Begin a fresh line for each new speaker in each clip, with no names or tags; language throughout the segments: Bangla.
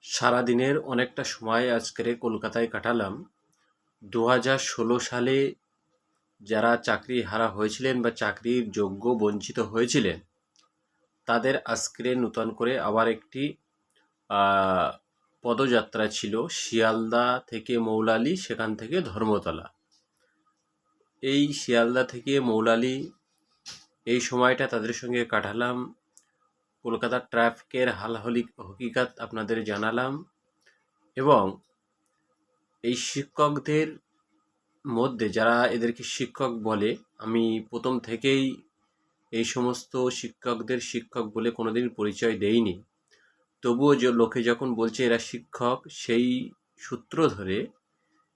সারাদিনের অনেকটা সময় আজকের কলকাতায় কাটালাম। 2016 সালে যারা চাকরি হারা হয়েছিলেন বা চাকরির যোগ্য বঞ্চিত হয়েছিলেন, তাদের আজকে নূতন করে আবার একটি পদযাত্রা ছিল শিয়ালদা থেকে মৌলালি, সেখান থেকে ধর্মতলা। এই শিয়ালদা থেকে মৌলালি এই সময়টা তাদের সঙ্গে কাটালাম। কলকাতার ট্রাফিকের হকিকত আপনাদের জানালাম এবং এই শিক্ষকদের মধ্যে যারা এদেরকে শিক্ষক বলে, আমি প্রথম থেকেই এই সমস্ত শিক্ষকদের শিক্ষক বলে কোনোদিন পরিচয় দেইনি। তবুও যে লোকে যখন বলছে এরা শিক্ষক, সেই সূত্র ধরে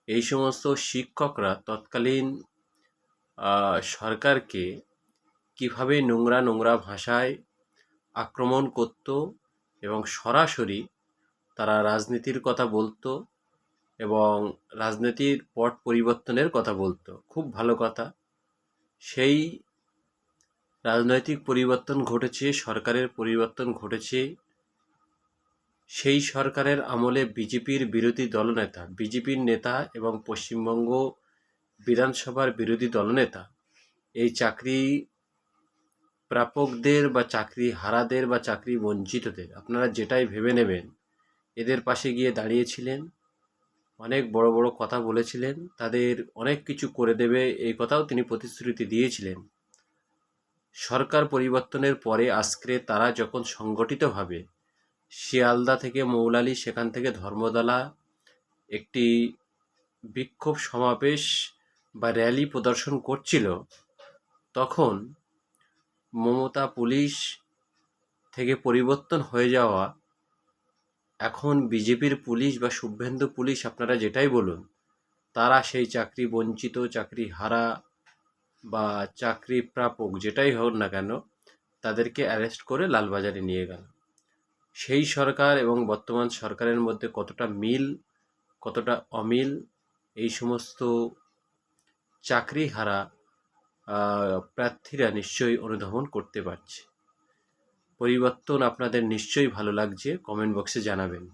এই সমস্ত শিক্ষকরা তৎকালীন সরকারকে কিভাবে নোংরা নোংরা ভাষায় আক্রমণ করত এবং সরাসরি তারা রাজনীতির কথা বলতো এবং রাজনীতির পট পরিবর্তনের কথা বলতো। খুব ভালো কথা। সেই রাজনৈতিক পরিবর্তন ঘটেছে, সরকারের পরিবর্তন ঘটেছে। সেই সরকারের আমলে বিজেপির বিরোধী দলনেতা, বিজেপির নেতা এবং পশ্চিমবঙ্গ বিধানসভার বিরোধী দলনেতা এই চাকরি প্রাপকদের বা চাকরি হারাদের বা চাকরি বঞ্চিতদের, আপনারা যেটাই ভেবে নেবেন, এদের পাশে গিয়ে দাঁড়িয়েছিলেন। অনেক বড় বড় কথা বলেছিলেন, তাদের অনেক কিছু করে দেবে এই কথাও তিনি প্রতিশ্রুতি দিয়েছিলেন। সরকার পরিবর্তনের পরে আজকে তারা যখন সংগঠিতভাবে শিয়ালদা থেকে মৌলালি, সেখান থেকে ধর্মতলা একটি বিক্ষোভ সমাবেশ বা র্যালি প্রদর্শন করছিল, তখন মমতা পুলিশ থেকে পরিবর্তন হয়ে যাওয়া এখন বিজেপির পুলিশ বা শুভেন্দু পুলিশ, আপনারা যেটাই বলুন, তারা সেই চাকরি বঞ্চিত, চাকরি হারা বা চাকরি প্রাপক যেটাই হোক না কেন, তাদেরকে অ্যারেস্ট করে লালবাজারে নিয়ে গেল। সেই সরকার এবং বর্তমান সরকারের মধ্যে কতটা মিল, কতটা অমিল, এই সমস্ত চাকরি হারা প্রার্থীরা নিশ্চয়ই অনুধাবন করতে পারছে। পরিবর্তন আপনাদের নিশ্চয়ই ভালো লাগছে, কমেন্ট বক্সে জানাবেন।